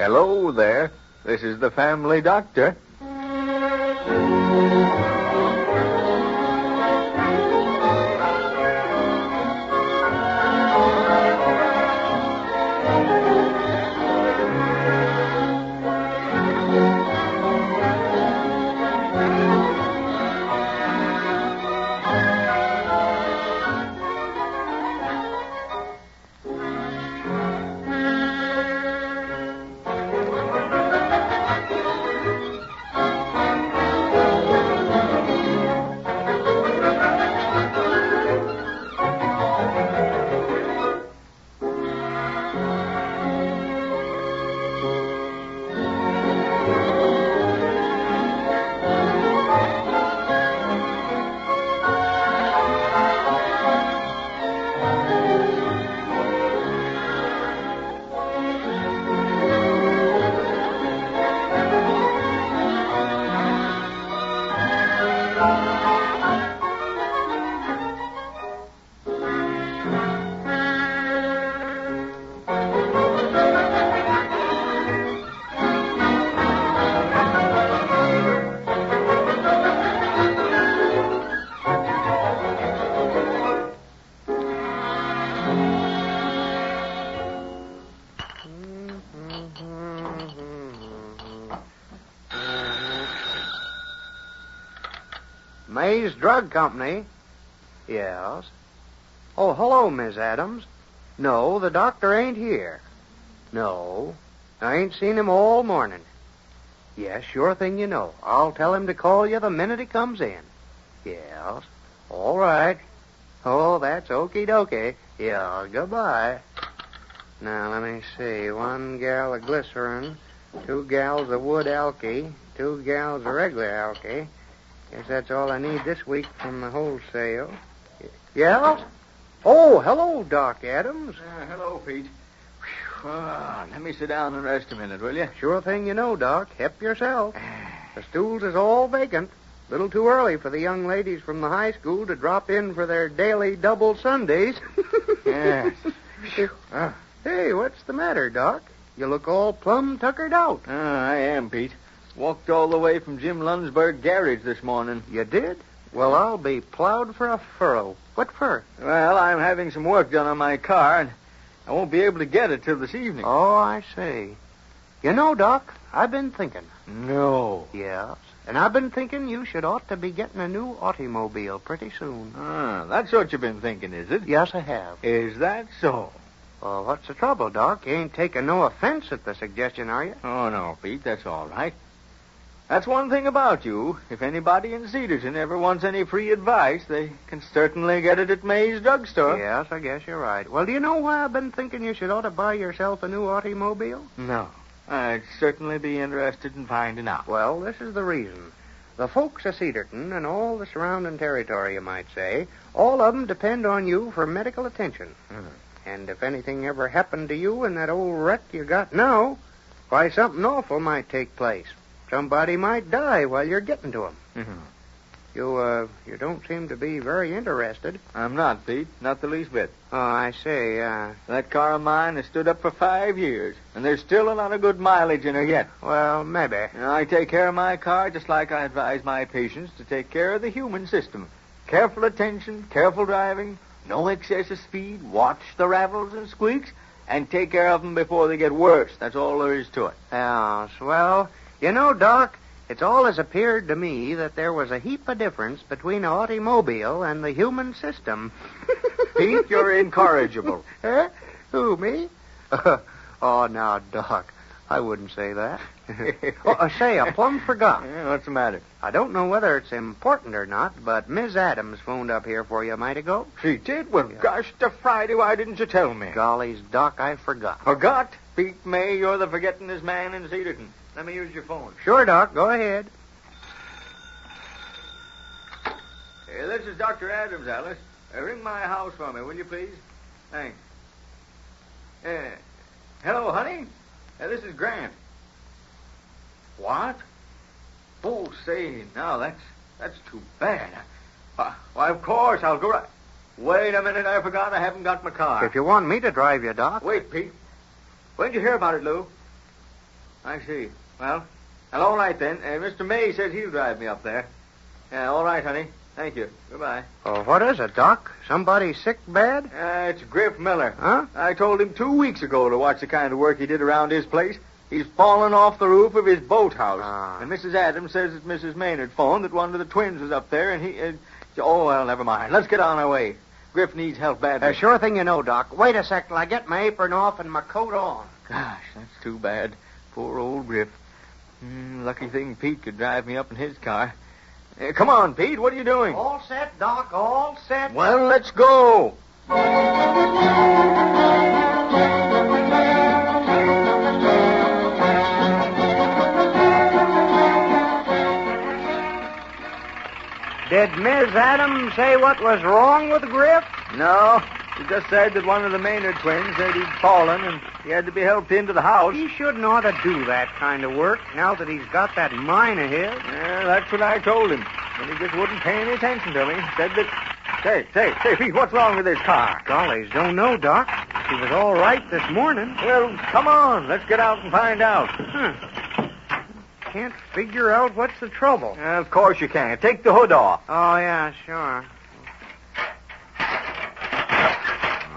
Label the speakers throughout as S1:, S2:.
S1: Hello there. This is the family doctor.
S2: May's Drug Company. Yes. Oh, hello, Miss Adams. No, the doctor ain't here. No, I ain't seen him all morning. Yes, sure thing you know. I'll tell him to call you the minute he comes in. Yes. All right. Oh, that's okie dokie. Yeah, goodbye. Now, let me see. 1 gal of glycerin, 2 gals of wood alky, 2 gals of regular alky. Guess that's all I need this week from the wholesale. Yeah? Oh, hello, Doc Adams.
S1: Hello, Pete. Let me sit down and rest a minute, will you?
S2: Sure thing you know, Doc. Help yourself. The stools is all vacant. Little too early for the young ladies from the high school to drop in for their daily double Sundays.
S1: Yes.
S2: Hey, what's the matter, Doc? You look all plumb tuckered out.
S1: I am, Pete. Walked all the way from Jim Lunsburg garage this morning.
S2: You did? Well, I'll be plowed for a furrow. What for?
S1: Well, I'm having some work done on my car, and I won't be able to get it till this evening.
S2: Oh, I see. You know, Doc, I've been thinking.
S1: No.
S2: Yes. And I've been thinking you should ought to be getting a new automobile pretty soon.
S1: That's what you've been thinking, is it?
S2: Yes, I have.
S1: Is that so?
S2: Well, what's the trouble, Doc? You ain't taking no offense at the suggestion, are you?
S1: Oh, no, Pete, that's all right. That's one thing about you. If anybody in Cedarton ever wants any free advice, they can certainly get it at May's drugstore.
S2: Yes, I guess you're right. Well, do you know why I've been thinking you should ought to buy yourself a new automobile?
S1: No. I'd certainly be interested in finding out.
S2: Well, this is the reason. The folks of Cedarton and all the surrounding territory, you might say, all of them depend on you for medical attention. And if anything ever happened to you in that old wreck you got now, why, something awful might take place. Somebody might die while you're getting to him. You don't seem to be very interested.
S1: I'm not, Pete. Not the least bit.
S2: Oh, I see.
S1: That car of mine has stood up for 5 years, and there's still a lot of good mileage in her yet.
S2: Well, maybe.
S1: I take care of my car just like I advise my patients to take care of the human system. Careful attention, careful driving, no excessive speed, watch the rattles and squeaks, and take care of them before they get worse. That's all there is to it.
S2: Yes, well, you know, Doc, it's always appeared to me that there was a heap of difference between an automobile and the human system.
S1: Pete, you're incorrigible.
S2: Eh? Who, me? Oh, now, Doc, I wouldn't say that. Say, I plumb forgot.
S1: Yeah, what's the matter?
S2: I don't know whether it's important or not, but Miss Adams phoned up here for you a mite ago.
S1: She did? Well, gosh, to Friday, why didn't you tell me?
S2: Golly's, Doc, I forgot.
S1: Forgot? Pete May, you're the forgettingest man in Cedarton. Let me use your phone.
S2: Sure, Doc, go ahead.
S1: Hey, this is Dr. Adams, Alice. Ring my house for me, will you, please? Thanks. Hello, honey? This is Grant. What? Oh, say, now, that's too bad. Why, of course, I'll go right... Wait a minute, I forgot I haven't got my car.
S2: If you want me to drive you, Doc.
S1: Wait, Pete. When did you hear about it, Lou? I see. Well, all right then. Mr. May says he'll drive me up there. Yeah, all right, honey. Thank you. Goodbye.
S2: Oh, what is it, Doc? Somebody sick bad?
S1: It's Griff Miller.
S2: Huh?
S1: I told him 2 weeks ago to watch the kind of work he did around his place. He's fallen off the roof of his boathouse. And Mrs. Adams says that Mrs. Maynard phoned that one of the twins was up there, and he... oh, well, never mind. Let's get on our way. Griff needs help badly.
S2: Sure thing you know, Doc. Wait a sec till I get my apron off and my coat on.
S1: Gosh, that's too bad. Poor old Griff. Lucky thing Pete could drive me up in his car. Come on, Pete. What are you doing?
S2: All set, Doc. All set.
S1: Well, let's go.
S2: Did Miss Adams say what was wrong with Griff?
S1: No. She just said that one of the Maynard twins said he'd fallen and he had to be helped into the house.
S2: He shouldn't ought to do that kind of work now that he's got that mine of his.
S1: Yeah, that's what I told him. And he just wouldn't pay any attention to me. Said that... Say, Pete, what's wrong with this car?
S2: Gollies, don't know, Doc. She was all right this morning.
S1: Well, come on. Let's get out and find out.
S2: Can't figure out what's the trouble.
S1: Of course you can. Take the hood off.
S2: Oh, yeah, sure.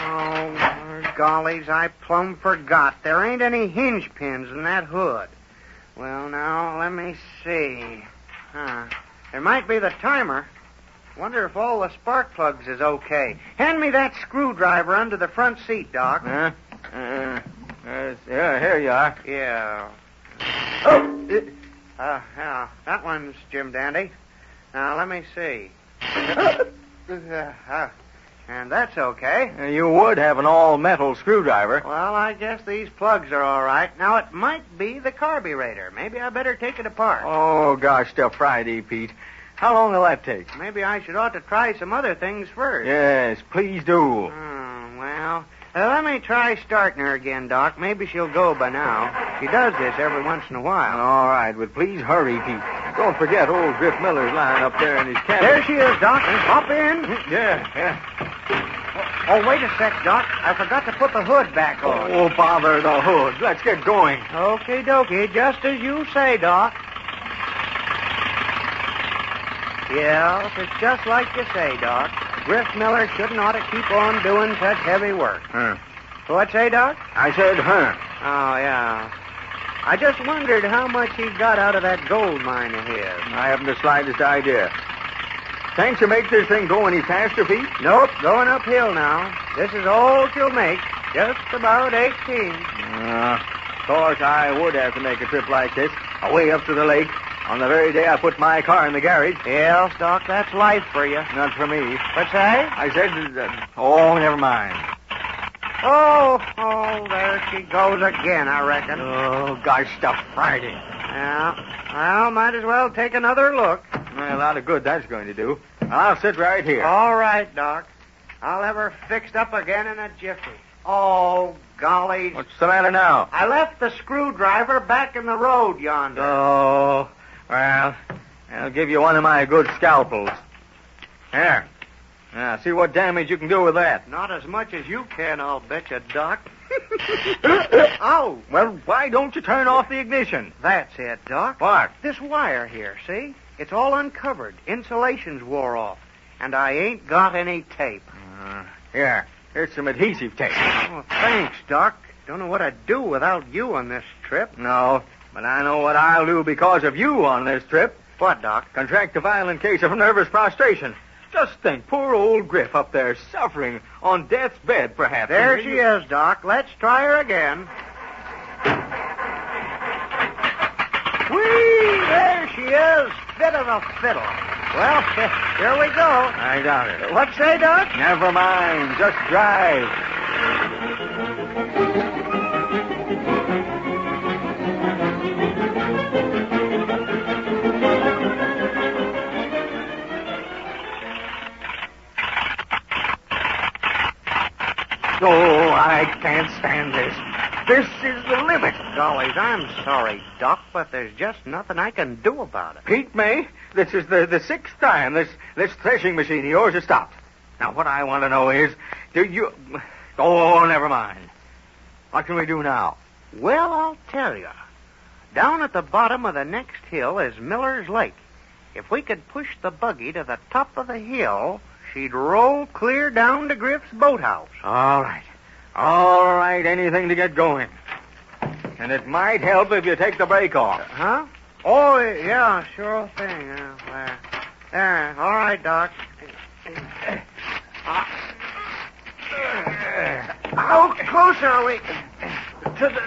S2: Oh, gollies, I plumb forgot. There ain't any hinge pins in that hood. Well, now, let me see. There might be the timer. Wonder if all the spark plugs is okay. Hand me that screwdriver under the front seat, Doc.
S1: Yeah, here you are.
S2: Yeah. Oh! Yeah, that one's Jim Dandy. Now, let me see. And that's okay.
S1: You would have an all-metal screwdriver.
S2: Well, I guess these plugs are all right. Now, it might be the carburetor. Maybe I better take it apart.
S1: Oh, gosh, till Friday, Pete. How long will that take?
S2: Maybe I should ought to try some other things first.
S1: Yes, please do.
S2: Well, let me try starting her again, Doc. Maybe she'll go by now. She does this every once in a while.
S1: All right, but please hurry, Pete. Don't forget old Griff Miller's lying up there in his cabin.
S2: There she is, Doc. Hop in.
S1: Yeah.
S2: Oh, wait a sec, Doc. I forgot to put the hood back on.
S1: Oh, bother the hood. Let's get going.
S2: Okie dokie, just as you say, Doc. Yes, it's just like you say, Doc. Griff Miller shouldn't ought to keep on doing such heavy work. What'd you say, Doc?
S1: I said,
S2: Oh, yeah. I just wondered how much he got out of that gold mine of his.
S1: I haven't the slightest idea. Can't you make this thing go any faster, Pete?
S2: Nope, going uphill now. This is all she'll make. Just about 18.
S1: Of course, I would have to make a trip like this, away up to the lake, on the very day I put my car in the garage.
S2: Yes, Doc, that's life for you.
S1: Not for me.
S2: What's that?
S1: I said, never mind.
S2: Oh, there she goes again, I reckon.
S1: Oh, gosh, stuff Friday.
S2: Yeah, well, might as well take another look.
S1: Well, a lot of good that's going to do. I'll sit right here.
S2: All right, Doc. I'll have her fixed up again in a jiffy. Oh, golly.
S1: What's the matter now?
S2: I left the screwdriver back in the road yonder.
S1: Oh, well, I'll give you one of my good scalpels. Here. Now, see what damage you can do with that.
S2: Not as much as you can, I'll bet you, Doc. Oh.
S1: Well, why don't you turn off the ignition?
S2: That's it, Doc.
S1: What?
S2: This wire here, see? It's all uncovered. Insulation's wore off. And I ain't got any tape.
S1: Here's some adhesive tape.
S2: Oh, thanks, Doc. Don't know what I'd do without you on this trip.
S1: No, but I know what I'll do because of you on this trip.
S2: What, Doc?
S1: Contract a violent case of nervous prostration. Just think, poor old Griff up there suffering on death's bed, perhaps.
S2: There she is, Doc. Let's try her again. Whee! There she is. Fit of a fiddle. Well, here we go.
S1: I doubt it.
S2: What say, Doc?
S1: Never mind. Just drive. Oh, I can't stand this. This is the limit.
S2: Gollies, I'm sorry, Doc, but there's just nothing I can do about it.
S1: Pete May, this is the sixth time this threshing machine of yours has stopped. Now, what I want to know is, do you... Oh, never mind. What can we do now?
S2: Well, I'll tell you. Down at the bottom of the next hill is Miller's Lake. If we could push the buggy to the top of the hill, she'd roll clear down to Griff's boathouse.
S1: All right. All right, anything to get going. And it might help if you take the brake off.
S2: Huh? Oh, yeah, sure thing. There. All right, Doc. How close are we to the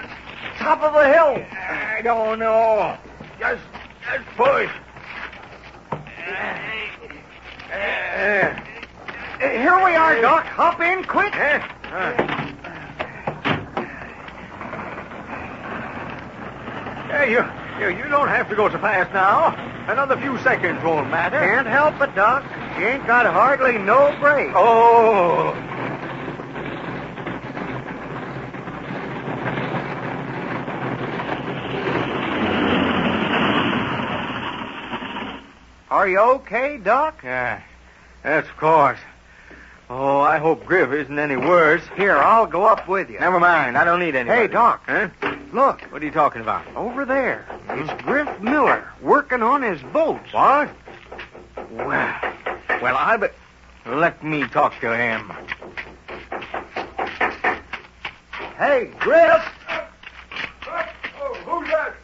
S2: top of the hill?
S1: I don't know. Just push.
S2: Here we are, Doc. Hop in quick.
S1: Hey, you don't have to go so fast now. Another few seconds won't matter.
S2: Can't help it, Doc. She ain't got hardly no brake.
S1: Oh.
S2: Are you okay, Doc?
S1: Yeah, yes, of course. Oh, I hope Griff isn't any worse.
S2: Here, I'll go up with you.
S1: Never mind. I don't need anybody.
S2: Hey, Doc.
S1: Huh?
S2: Look.
S1: What are you talking about?
S2: Over there. It's Griff Miller working on his boats.
S1: What? Well, I bet... Let me talk to him.
S2: Hey, Griff.
S3: Who's that?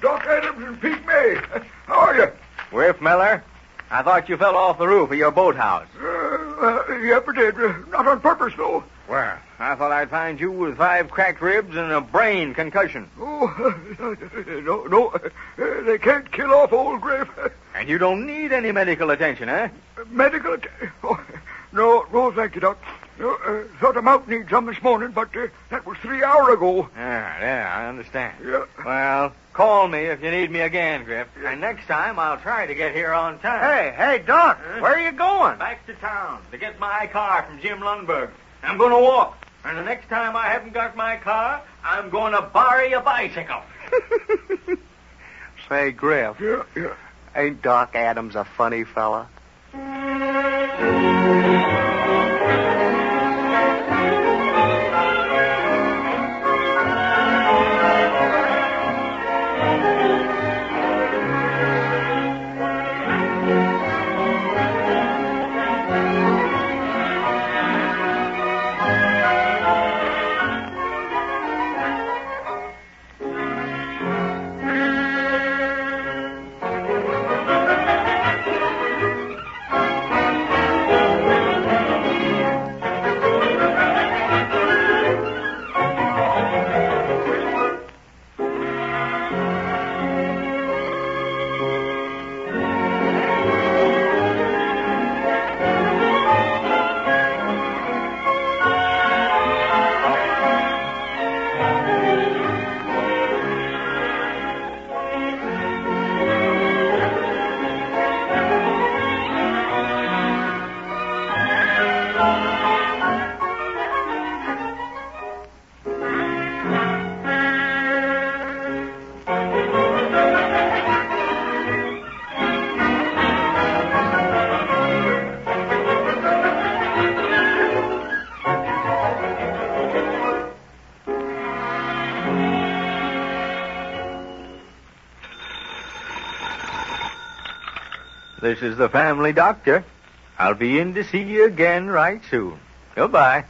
S3: Doc Adams and Pete May. How are you?
S1: Griff Miller, I thought you fell off the roof of your boathouse.
S3: Yep, I did. Not on purpose, though.
S1: Well, I thought I'd find you with 5 cracked ribs and a brain concussion.
S3: Oh, no. They can't kill off old Griff.
S1: And you don't need any medical attention, eh?
S3: Medical attention? Oh, no, thank you, Doc. Thought I might need some this morning, but that was 3 hours ago.
S1: Yeah, I understand.
S3: Yeah.
S1: Well, call me if you need me again, Griff. And next time, I'll try to get here on time.
S2: Hey, Doc, where are you going?
S1: Back to town to get my car from Jim Lundberg. I'm going to walk. And the next time I haven't got my car, I'm going to borrow a bicycle.
S2: Say, Griff.
S3: Yeah.
S2: Ain't Doc Adams a funny fella?
S1: This is the family doctor. I'll be in to see you again right soon. Goodbye.